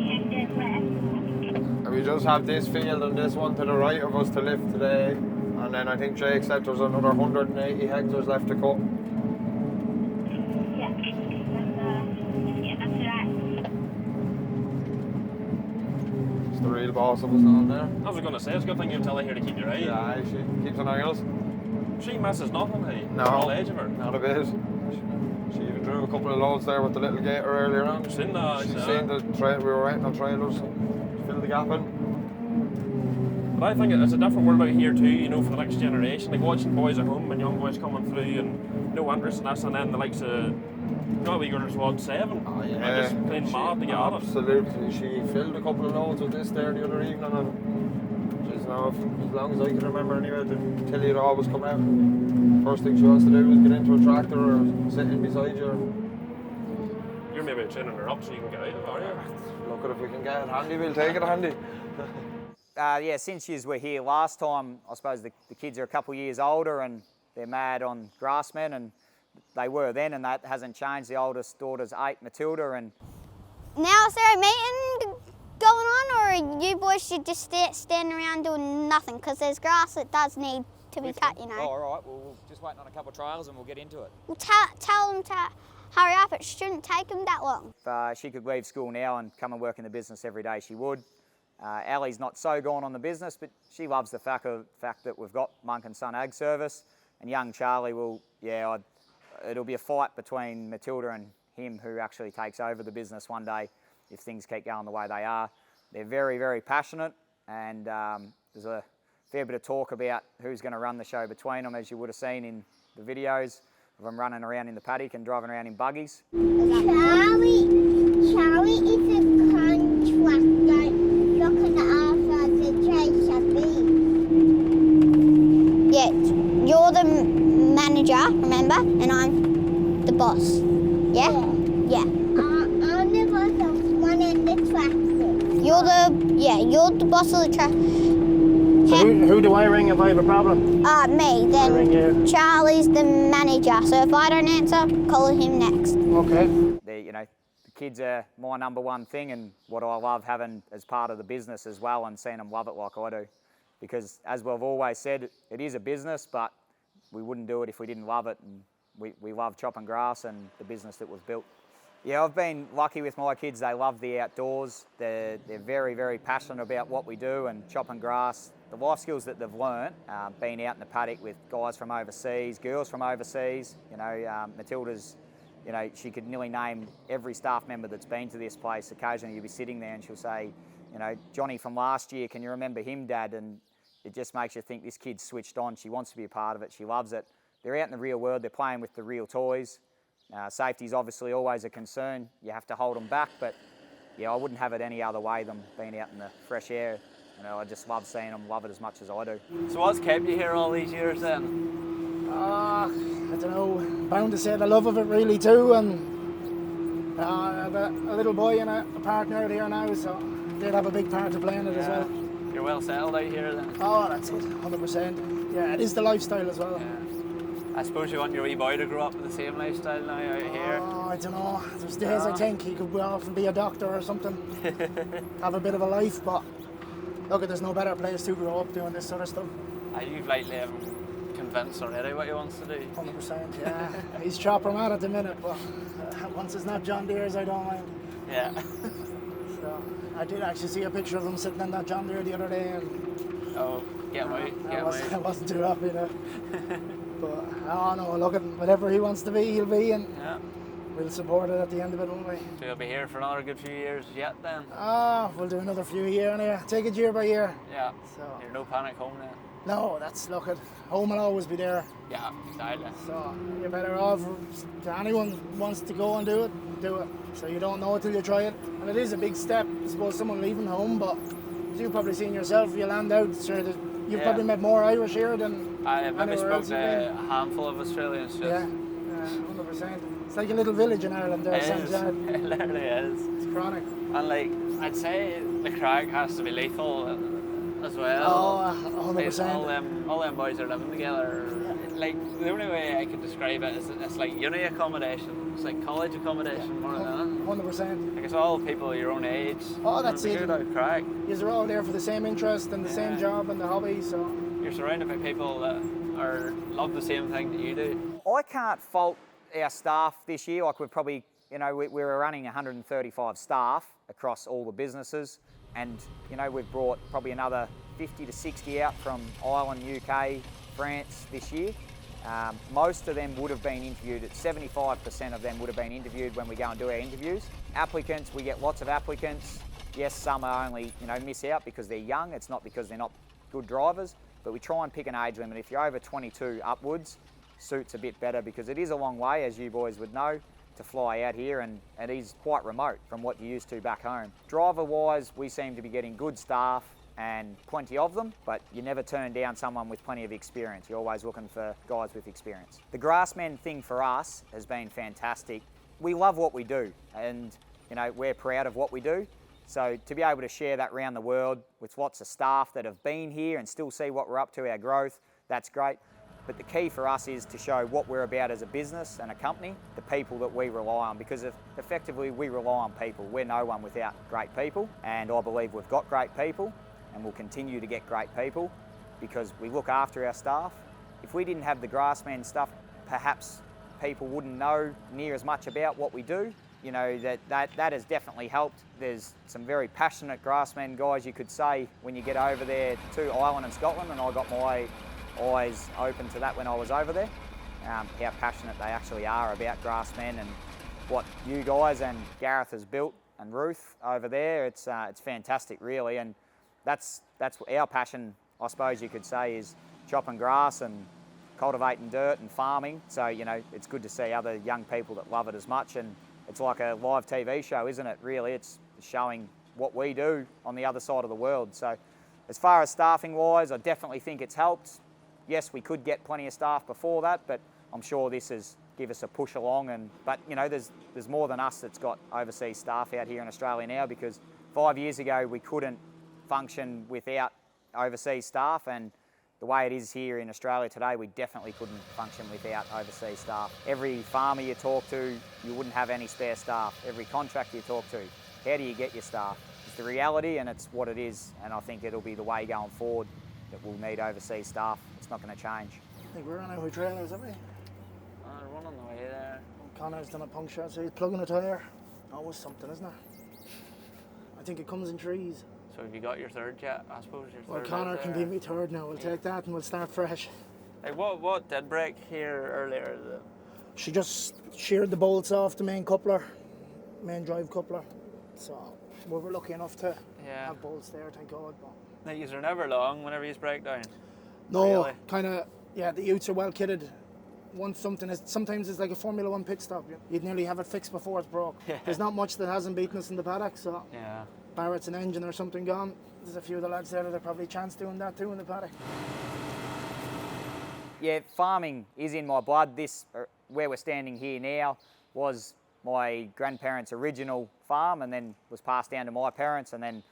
G: hectares left.
E: And we just have this field and this one to the right of us to lift today. And then I think Jake said there's another 180 hectares left to cut.
G: Yeah, that's right.
E: It's the real boss of us on there.
C: I was going to say, it's a good thing you've Tilly here to keep your eye.
E: Yeah, she keeps an eye on us.
C: She misses nothing, hey?
E: No.
C: For all age of her.
E: Not a bit. She even drew a couple of loads there with the little gator earlier on.
C: I've seen that.
E: She's seen the we were waiting on trailers, fill the gap in.
C: But I think it's a different world out here too, you know, for the next generation. Like watching boys at home and young boys coming through and no interest in this, and then the likes of, you know, we girls what, 7?
E: Oh, yeah.
C: And just playing mad to get at it.
E: Absolutely. She filled a couple of loads with this there the other evening, and she's now, as long as I can remember anyway, Tilly would always come out. First thing she wants to do is get into a tractor or sit in beside you.
C: You're maybe training her up so you can get out of it, are you?
E: Look at if we can get it handy, we'll take it handy.
A: Yeah, since you were here last time, I suppose the kids are a couple of years older and they're mad on GRASSMEN, and they were then, and that hasn't changed. The oldest daughter's 8, Matilda, and...
H: Now is there a meeting going on, or you boys should just stand around doing nothing, because there's grass that does need to be cut, you know.
A: Oh, all right, well, we're just waiting on a couple of trials and we'll get into it.
H: Well, tell them to hurry up, it shouldn't take them that long.
A: If she could leave school now and come and work in the business every day, she would. Ali's not so gone on the business, but she loves the fact that we've got Monk & Son Ag Service, and young Charlie will, yeah, it'll be a fight between Matilda and him who actually takes over the business one day if things keep going the way they are. They're very, very passionate, and there's a fair bit of talk about who's going to run the show between them, as you would have seen in the videos of them running around in the paddock and driving around in buggies.
G: Charlie is a contractor looking after the JCB.
H: Yeah, you're the manager, remember, and I'm the boss. Yeah? Yeah.
G: I'm the boss of one in the tractor.
H: You're the boss of the track.
B: So who do I ring if I have a problem?
H: Me,
B: I ring
H: then
B: you.
H: Charlie's the manager, so if I don't answer, call him next.
B: Okay.
A: You know, the kids are my number one thing, and what I love having as part of the business as well, and seeing them love it like I do. Because as we've always said, it is a business, but we wouldn't do it if we didn't love it, and we love chopping grass and the business that we've built. Yeah, I've been lucky with my kids. They love the outdoors. They're very, very passionate about what we do and chopping grass. The life skills that they've learnt, being out in the paddock with guys from overseas, girls from overseas. You know, Matilda's, you know, she could nearly name every staff member that's been to this place. Occasionally you'll be sitting there and she'll say, you know, Johnny from last year, can you remember him, Dad? And it just makes you think this kid's switched on. She wants to be a part of it. She loves it. They're out in the real world. They're playing with the real toys. Safety is obviously always a concern. You have to hold them back, but yeah, I wouldn't have it any other way than being out in the fresh air. You know, I just love seeing them, love it as much as I do.
D: So what's kept you here all these years then?
B: I don't know, bound to say the love of it really too, and I have a little boy and a partner here now, so they'd have a big part to play in it as well.
D: You're well settled out here then?
B: Oh, that's it, 100%. Yeah, it is the lifestyle as well.
D: Yeah. I suppose you want your wee boy to grow up with the same lifestyle now out here?
B: Oh, I don't know. There's days I think he could go off and be a doctor or something. Have a bit of a life, but look, there's no better place to grow up doing this sort of stuff.
D: You've likely convinced already what he wants to do.
B: 100%, yeah. He's chopper mad at the minute, but once it's not John Deere's, I don't mind.
D: Yeah.
B: So I did actually see a picture of him sitting in that John Deere the other day, and
D: oh, get away, get away.
B: I wasn't too happy now. But I don't know, look at whatever he wants to be, he'll be, and
D: Yeah.
B: we'll support it at the end of it, won't we?
D: So you'll be here for another good few years yet then?
B: We'll do another few year anyway. Take it year by year.
D: Yeah.
B: So
D: You're no panic home then?
B: no, look at home will always be there.
D: Yeah, exactly.
B: So you're better off. To anyone who wants to go and do it. So you don't know it till you try it. And it is a big step. I suppose someone leaving home, but you've probably seen yourself. You land out, sure, you've probably met more Irish here than
D: I maybe
B: anywhere
D: spoke
B: else
D: to
B: you've been.
D: a handful of Australians. Just.
B: Yeah, 100%. It's like a little village in Ireland there,
D: It
B: St.
D: is.
B: John.
D: It literally is.
B: It's chronic.
D: And like, I'd say the crack has to be lethal as well.
B: Oh,
D: Like,
B: 100%.
D: all them boys are living together. Like, the only way I could describe it is it's like uni accommodation. It's like college accommodation more than anything.
B: 100%.
D: Like, it's all people your own age.
B: Oh, that's
D: It's a
B: it.
D: good out crack.
B: You're all there for the same interest and the same job and the hobby, so.
D: You're surrounded by people that love the same thing that you do.
A: I can't fault our staff this year. Like we've probably, we were running 135 staff across all the businesses, and we've brought probably another 50 to 60 out from Ireland, UK, France this year. Most of them would have been interviewed. 75% of them would have been interviewed when we go and do our interviews. Applicants, we get lots of applicants. Yes, some are only miss out because they're young. It's not because they're not good drivers, but we try and pick an age limit. If you're over 22 upwards, suits a bit better because it is a long way, as you boys would know, to fly out here, and it is quite remote from what you're used to back home. Driver-wise, we seem to be getting good staff and plenty of them, but you never turn down someone with plenty of experience. You're always looking for guys with experience. The GRASSMEN thing for us has been fantastic. We love what we do, and we're proud of what we do. So to be able to share that around the world with lots of staff that have been here and still see what we're up to, our growth, that's great. But the key for us is to show what we're about as a business and a company, the people that we rely on, because effectively we rely on people. We're no one without great people, and I believe we've got great people and we'll continue to get great people because we look after our staff. If we didn't have the GRASSMEN stuff, perhaps people wouldn't know near as much about what we do. That has definitely helped. There's some very passionate GRASSMEN guys, you could say, when you get over there to Ireland and Scotland, and I got my eyes open to that when I was over there, how passionate they actually are about GRASSMEN and what you guys and Gareth has built, and Ruth over there. It's fantastic, really, and that's our passion, I suppose you could say, is chopping grass and cultivating dirt and farming. So it's good to see other young people that love it as much, and it's like a live TV show, isn't it? Really, it's showing what we do on the other side of the world. So as far as staffing wise, I definitely think it's helped. Yes, we could get plenty of staff before that, but I'm sure this has give us a push along. But there's more than us that's got overseas staff out here in Australia now, because 5 years ago we couldn't function without overseas staff, and the way it is here in Australia today, we definitely couldn't function without overseas staff. Every farmer you talk to, you wouldn't have any spare staff. Every contractor you talk to, how do you get your staff? It's the reality, and it's what it is, and I think it'll be the way going forward that we'll need overseas staff. It's not going to change.
B: I think we're on our trailers, aren't we?
D: One on the way there.
B: Connor's done a puncture, so he's plugging a tyre. Always something, isn't it? I think it comes in trees.
D: So have you got your third yet? I suppose your
B: Well,
D: third.
B: Connor can be me third now. We'll take that and we'll start fresh.
D: Like what did break here earlier?
B: She just sheared the bolts off the main coupler, main drive coupler. So we were lucky enough to have bolts there, thank God. But
D: Like, these are never long whenever you break down.
B: no,
D: Really?
B: kind of, the utes are well kitted. Once something is, sometimes it's like a Formula 1 pit stop. You'd nearly have it fixed before it's broke.
D: Yeah.
B: There's not much that hasn't beaten us in the paddock, so
D: Yeah.
B: Barrett's an engine or something gone. There's a few of the lads there that are probably chance doing that too in the paddock.
A: Yeah, farming is in my blood. This, where we're standing here now, was my grandparents' original farm, and then was passed down to my parents, and then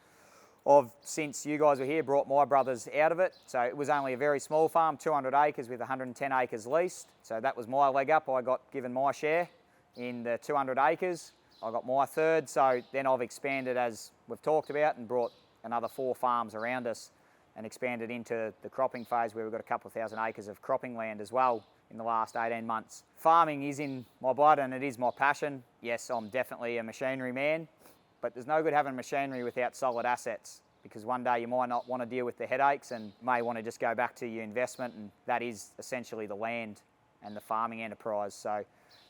A: I've, since you guys were here, brought my brothers out of it. So it was only a very small farm, 200 acres with 110 acres leased. So that was my leg up. I got given my share in the 200 acres. I got my third. So then I've expanded, as we've talked about, and brought another 4 farms around us and expanded into the cropping phase, where we've got a couple of thousand acres of cropping land as well in the last 18 months. Farming is in my blood and it is my passion. Yes, I'm definitely a machinery man, but there's no good having machinery without solid assets, because one day you might not want to deal with the headaches and may want to just go back to your investment, and that is essentially the land and the farming enterprise. So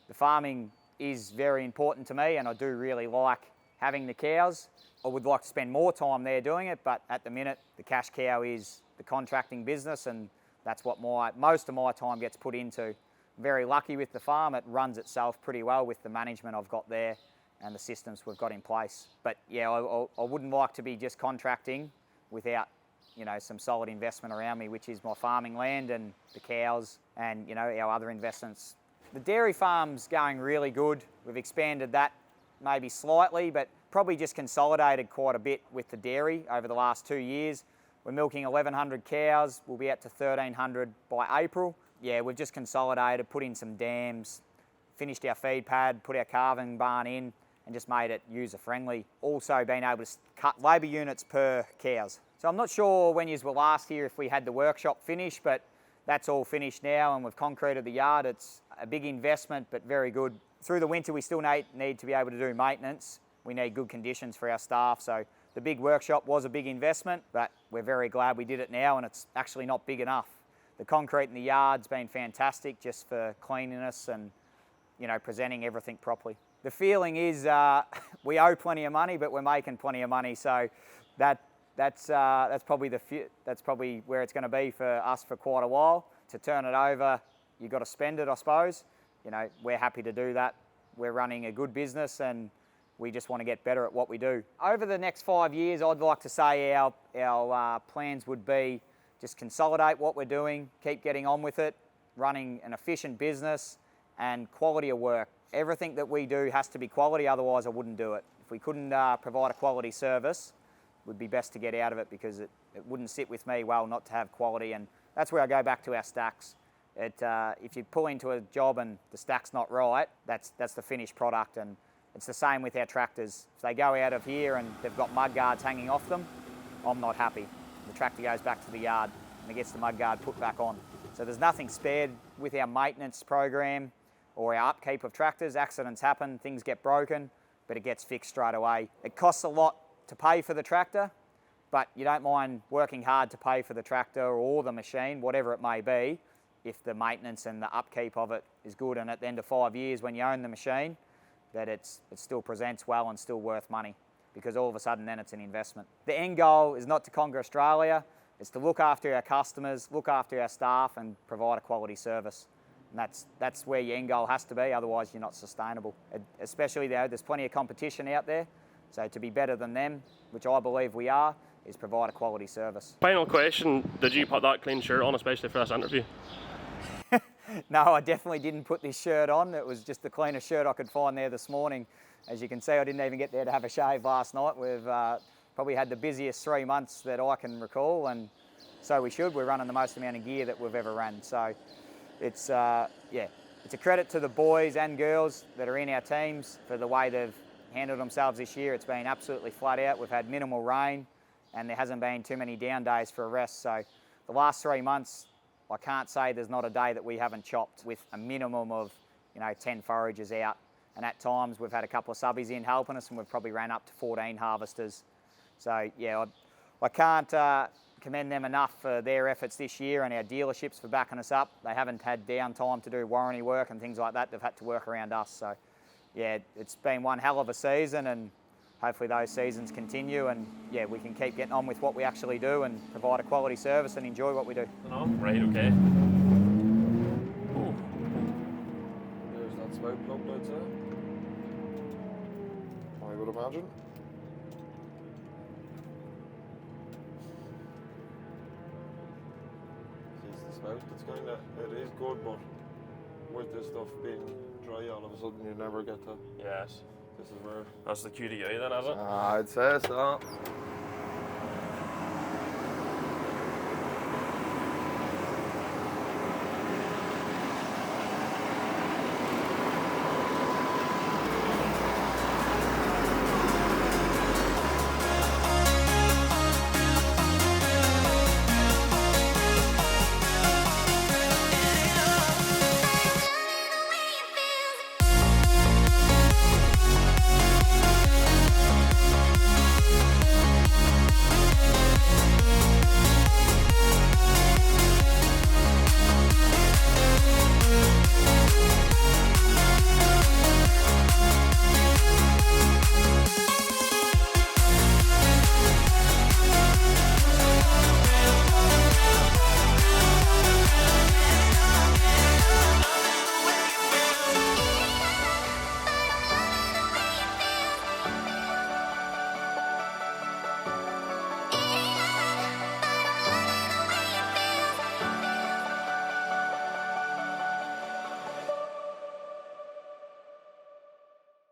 A: the farming is very important to me, and I do really like having the cows. I would like to spend more time there doing it, but at the minute the cash cow is the contracting business, and that's what most of my time gets put into. Very lucky with the farm, it runs itself pretty well with the management I've got there and the systems we've got in place. But yeah, I wouldn't like to be just contracting without, you know, some solid investment around me, which is my farming land and the cows and, you know, our other investments. The dairy farm's going really good. We've expanded that maybe slightly, but probably just consolidated quite a bit with the dairy over the last 2 years. We're milking 1,100 cows. We'll be out to 1,300 by April. Yeah, we've just consolidated, put in some dams, finished our feed pad, put our calving barn in, and just made it user-friendly. Also been able to cut labour units per cows. So I'm not sure when you were last here if we had the workshop finished, but that's all finished now, and we've concreted the yard. It's a big investment, but very good. Through the winter, we still need to be able to do maintenance. We need good conditions for our staff. So the big workshop was a big investment, but we're very glad we did it now, and it's actually not big enough. The concrete in the yard's been fantastic just for cleanliness and, you know, presenting everything properly. The feeling is we owe plenty of money, but we're making plenty of money. So that's probably where it's going to be for us for quite a while. To turn it over, you've got to spend it, I suppose. You know, we're happy to do that. We're running a good business, and we just want to get better at what we do. Over the next 5 years, I'd like to say our plans would be just consolidate what we're doing, keep getting on with it, running an efficient business and quality of work. Everything that we do has to be quality, otherwise I wouldn't do it. If we couldn't provide a quality service, it would be best to get out of it, because it wouldn't sit with me well not to have quality. And that's where I go back to our stacks. If you pull into a job and the stack's not right, that's the finished product. And it's the same with our tractors. If they go out of here and they've got mud guards hanging off them, I'm not happy. The tractor goes back to the yard and it gets the mud guard put back on. So there's nothing spared with our maintenance program or our upkeep of tractors. Accidents happen, things get broken, but it gets fixed straight away. It costs a lot to pay for the tractor, but you don't mind working hard to pay for the tractor or the machine, whatever it may be, if the maintenance and the upkeep of it is good. And at the end of 5 years, when you own the machine, that it still presents well and still worth money, because all of a sudden then it's an investment. The end goal is not to conquer Australia, it's to look after our customers, look after our staff and provide a quality service. And that's where your end goal has to be, otherwise you're not sustainable. Especially though, there's plenty of competition out there, so to be better than them, which I believe we are, is provide a quality service.
C: Final question, did you put that clean shirt on, especially for this interview?
A: No, I definitely didn't put this shirt on. It was just the cleanest shirt I could find there this morning. As you can see, I didn't even get there to have a shave last night. We've probably had the busiest 3 months that I can recall, and so we should. We're running the most amount of gear that we've ever run. So it's it's a credit to the boys and girls that are in our teams for the way they've handled themselves this year. It's been absolutely flat out. We've had minimal rain, and there hasn't been too many down days for a rest. So the last 3 months, I can't say there's not a day that we haven't chopped with a minimum of 10 foragers out. And at times we've had a couple of subbies in helping us, and we've probably ran up to 14 harvesters. So yeah, I can't commend them enough for their efforts this year, and our dealerships for backing us up. They haven't had downtime to do warranty work and things like that. They've had to work around us. So yeah, it's been one hell of a season, and hopefully those seasons continue, and yeah, we can keep getting on with what we actually do and provide a quality service and enjoy what we do.
C: Right, okay.
E: There's that spout plugged outside, I would imagine. It's the spout that's it is good, but with this stuff being dry all of a sudden you never get to.
C: Yes.
E: This is where.
C: That's the QDI then, is it?
E: I'd say so.